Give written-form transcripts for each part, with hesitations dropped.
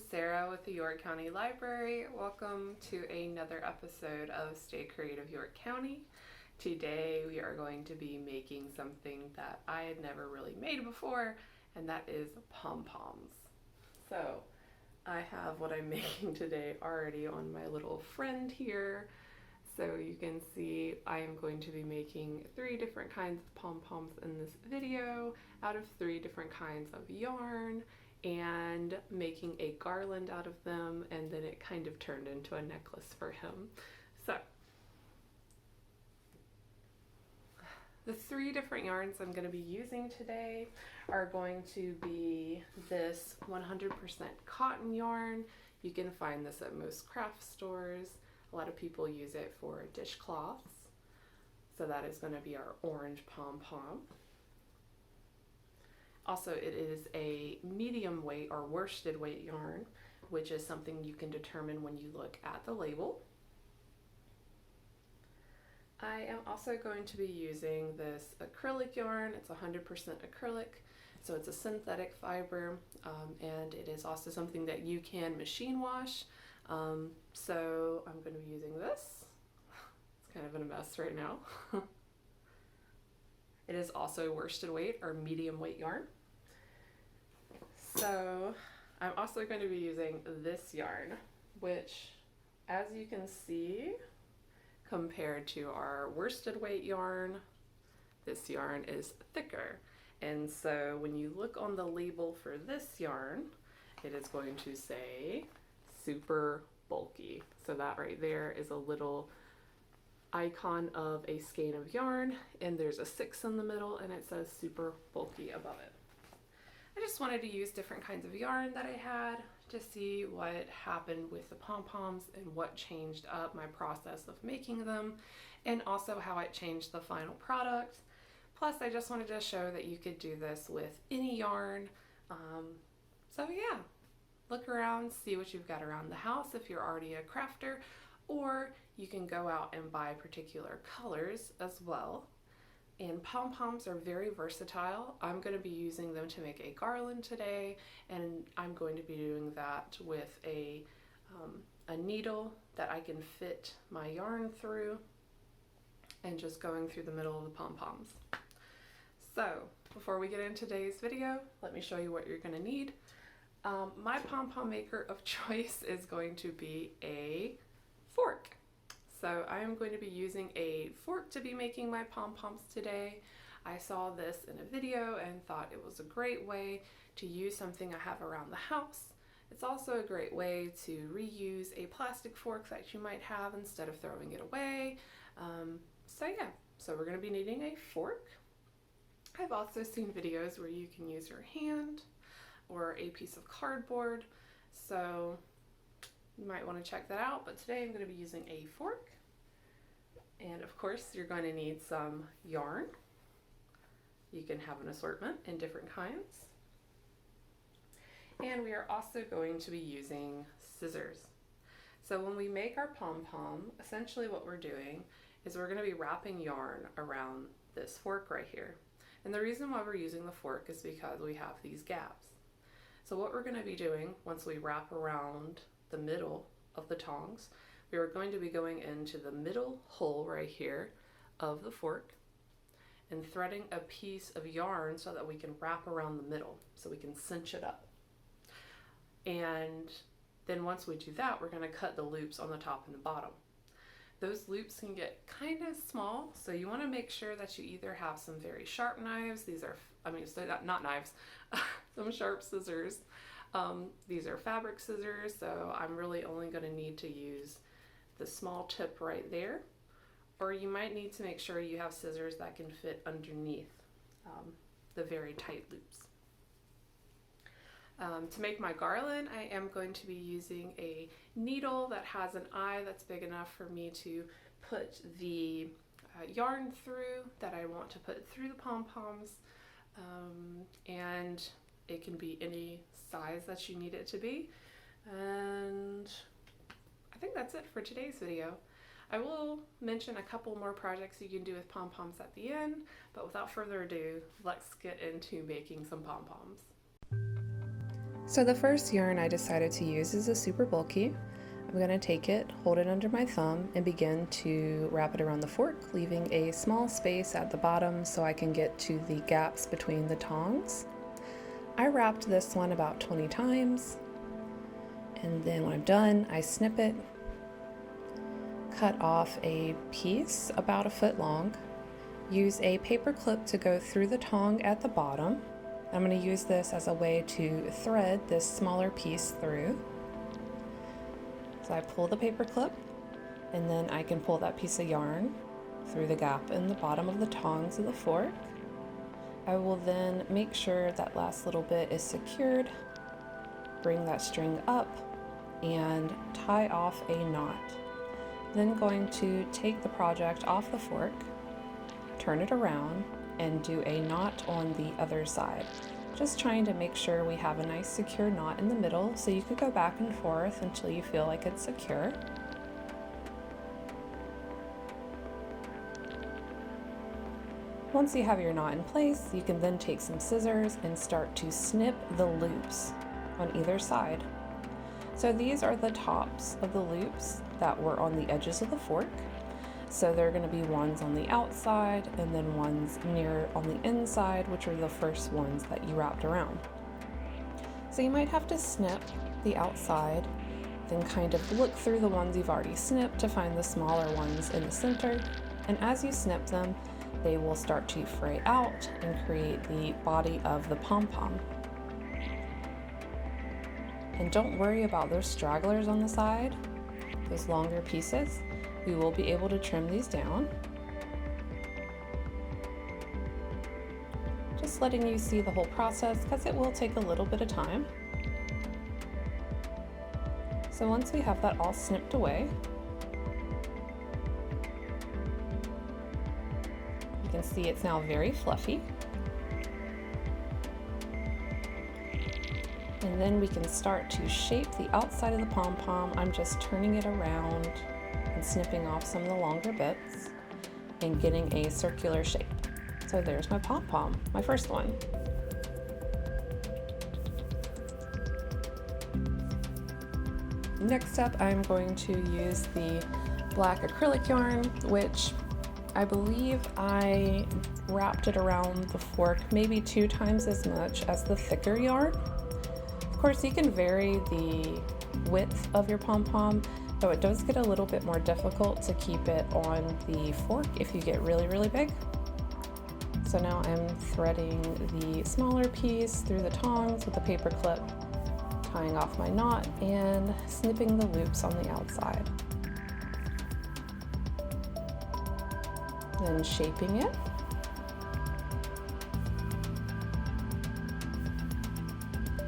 Sarah with the York County Library. Welcome to another episode of Stay Creative York County. Today we are going to be making something that I had never really made before, and that is Pom Poms. So I have what I'm making today already on my little friend here. So you can see I am going to be making 3 different kinds of Pom Poms in this video out of 3 different kinds of yarn, and making a garland out of them, and then it kind of turned into a necklace for him. So the 3 different yarns I'm going to be using today are going to be this 100% cotton yarn. You can find this at most craft stores. A lot of people use it for dishcloths. So that is going to be our orange pom pom. Also, it is a medium weight or worsted weight yarn, which is something you can determine when you look at the label. I am also going to be using this acrylic yarn. It's 100% acrylic, so it's a synthetic fiber, and it is also something that you can machine wash. So I'm going to be using this. It's kind of in a mess right now. It is also worsted weight or medium weight yarn. So I'm also going to be using this yarn, which, as you can see, compared to our worsted weight yarn, this yarn is thicker. And so when you look on the label for this yarn, it is going to say super bulky. So that right there is a little icon of a skein of yarn, and there's a 6 in the middle, and it says super bulky above it. I just wanted to use different kinds of yarn that I had to see what happened with the pom-poms and what changed up my process of making them, and also how it changed the final product. Plus, I just wanted to show that you could do this with any yarn. So yeah, look around, see what you've got around the house if you're already a crafter, or you can go out and buy particular colors as well. And pom-poms are very versatile. I'm going to be using them to make a garland today, and I'm going to be doing that with a needle that I can fit my yarn through, and just going through the middle of the pom-poms. So before we get into today's video, let me show you what you're going to need. My pom-pom maker of choice is going to be a fork. So I am going to be using a fork to be making my pom-poms today. I saw this in a video and thought it was a great way to use something I have around the house. It's also a great way to reuse a plastic fork that you might have instead of throwing it away. So we're going to be needing a fork. I've also seen videos where you can use your hand or a piece of cardboard, so you might want to check that out, but today I'm going to be using a fork. And of course, you're going to need some yarn. You can have an assortment in different kinds. And we are also going to be using scissors. So when we make our pom-pom, essentially what we're doing is we're going to be wrapping yarn around this fork right here. And the reason why we're using the fork is because we have these gaps. So what we're going to be doing once we wrap around the middle of the tongs, we are going to be going into the middle hole right here of the fork and threading a piece of yarn so that we can wrap around the middle, so we can cinch it up. And then once we do that, we're going to cut the loops on the top and the bottom. Those loops can get kind of small, so you want to make sure that you either have some very sharp knives. These are, not knives, some sharp scissors. These are fabric scissors, so I'm really only going to need to use the small tip right there, or you might need to make sure you have scissors that can fit underneath the very tight loops. To make my garland, I am going to be using a needle that has an eye that's big enough for me to put the yarn through that I want to put through the pom-poms, and it can be any size that you need it to be. And I think that's it for today's video. I will mention a couple more projects you can do with pom-poms at the end, but without further ado, let's get into making some pom-poms. So the first yarn I decided to use is a super bulky. I'm going to take it, hold it under my thumb, and begin to wrap it around the fork, leaving a small space at the bottom so I can get to the gaps between the tongs. I wrapped this one about 20 times, and then when I'm done, I snip it, cut off a piece about a foot long, use a paper clip to go through the tong at the bottom. I'm going to use this as a way to thread this smaller piece through. So I pull the paper clip, and then I can pull that piece of yarn through the gap in the bottom of the tongs of the fork. I will then make sure that last little bit is secured, bring that string up, and tie off a knot. Then going to take the project off the fork, turn it around, and do a knot on the other side. Just trying to make sure we have a nice secure knot in the middle, so you could go back and forth until you feel like it's secure. Once you have your knot in place, you can then take some scissors and start to snip the loops on either side. So these are the tops of the loops that were on the edges of the fork. So there are going to be ones on the outside and then ones near on the inside, which are the first ones that you wrapped around. So you might have to snip the outside, then kind of look through the ones you've already snipped to find the smaller ones in the center. And as you snip them, they will start to fray out and create the body of the pom pom. And don't worry about those stragglers on the side, those longer pieces. We will be able to trim these down. Just letting you see the whole process because it will take a little bit of time. So once we have that all snipped away, you can see it's now very fluffy. And then we can start to shape the outside of the pom-pom. I'm just turning it around and snipping off some of the longer bits and getting a circular shape. So there's my pom-pom, my first one. Next up, I'm going to use the black acrylic yarn, which I believe I wrapped it around the fork maybe 2 times as much as the thicker yarn. Of course, you can vary the width of your pom-pom, though it does get a little bit more difficult to keep it on the fork if you get really, really big. So now I'm threading the smaller piece through the tongs with a paper clip, tying off my knot, and snipping the loops on the outside. Then shaping it.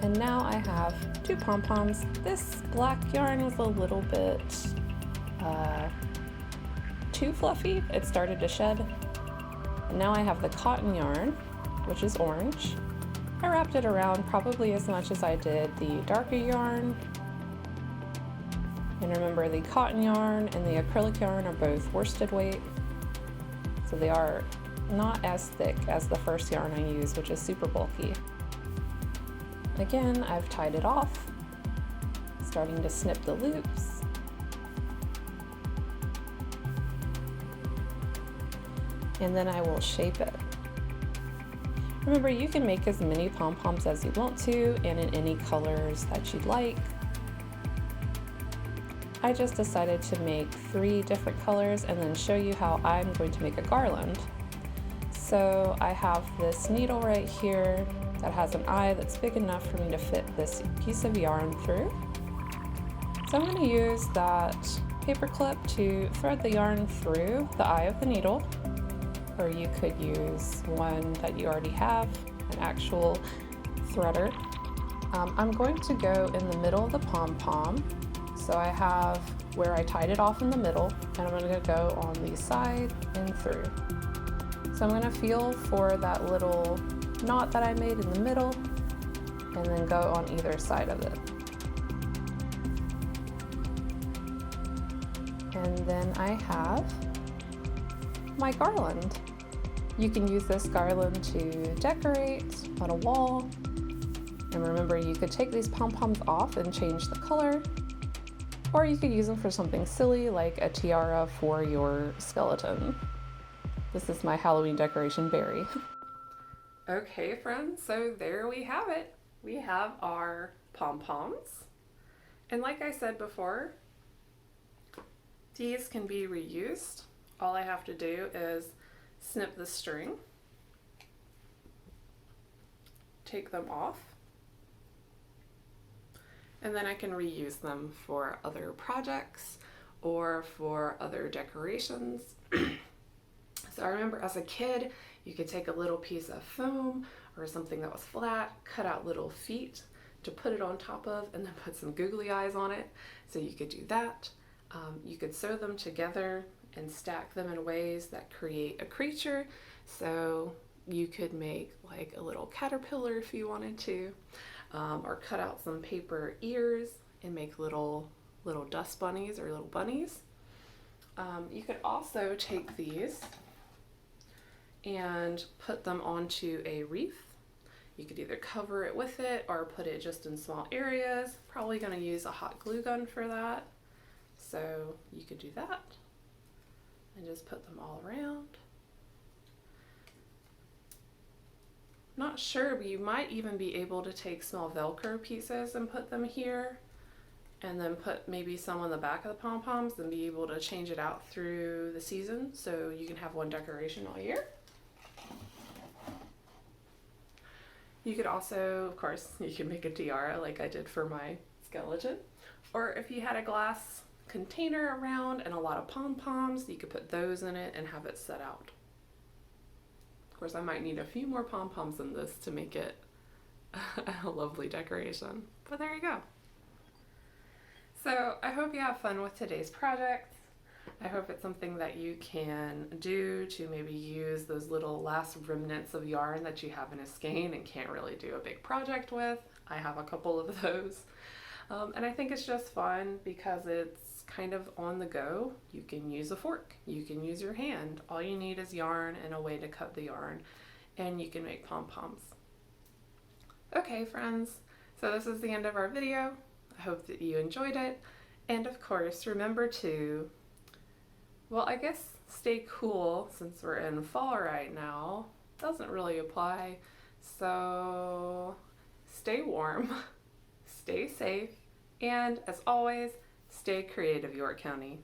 And now I have 2 pom-poms. This black yarn was a little bit too fluffy. It started to shed. And now I have the cotton yarn, which is orange. I wrapped it around probably as much as I did the darker yarn. And remember, the cotton yarn and the acrylic yarn are both worsted weight, so they are not as thick as the first yarn I used, which is super bulky. Again, I've tied it off, starting to snip the loops. And then I will shape it. Remember, you can make as many pom-poms as you want to and in any colors that you'd like. I just decided to make 3 different colors and then show you how I'm going to make a garland. So I have this needle right here that has an eye that's big enough for me to fit this piece of yarn through. So I'm going to use that paper clip to thread the yarn through the eye of the needle, or you could use one that you already have, an actual threader. I'm going to go in the middle of the pom-pom. So I have where I tied it off in the middle, and I'm going to go on the side and through. So I'm going to feel for that little knot that I made in the middle, and then go on either side of it. And then I have my garland. You can use this garland to decorate on a wall, And remember, you could take these pom-poms off and change the color, or you could use them for something silly like a tiara for your skeleton. This is my Halloween decoration berry. Okay, friends, so there we have it. We have our pom-poms. And like I said before, these can be reused. All I have to do is snip the string, take them off, and then I can reuse them for other projects or for other decorations. So I remember as a kid, you could take a little piece of foam or something that was flat, cut out little feet to put it on top of, and then put some googly eyes on it. So you could do that. You could sew them together and stack them in ways that create a creature. So you could make like a little caterpillar if you wanted to, or cut out some paper ears and make little dust bunnies or little bunnies. You could also take these and put them onto a wreath. You could either cover it with it or put it just in small areas. Probably going to use a hot glue gun for that. So you could do that and just put them all around. Not sure, but you might even be able to take small Velcro pieces and put them here, and then put maybe some on the back of the pom-poms and be able to change it out through the season so you can have one decoration all year. You could also, of course, you can make a tiara like I did for my skeleton. Or if you had a glass container around and a lot of pom-poms, you could put those in it and have it set out. Of course, I might need a few more pom-poms than this to make it a lovely decoration. But there you go. So I hope you have fun with today's project. I hope it's something that you can do to maybe use those little last remnants of yarn that you have in a skein and can't really do a big project with. I have a couple of those. And I think it's just fun because it's kind of on the go. You can use a fork, you can use your hand. All you need is yarn and a way to cut the yarn, and you can make pom-poms. Okay, friends, so this is the end of our video. I hope that you enjoyed it. And of course, remember to, well, I guess stay cool since we're in fall right now. Doesn't really apply. So stay warm, stay safe, and as always, stay creative, York County.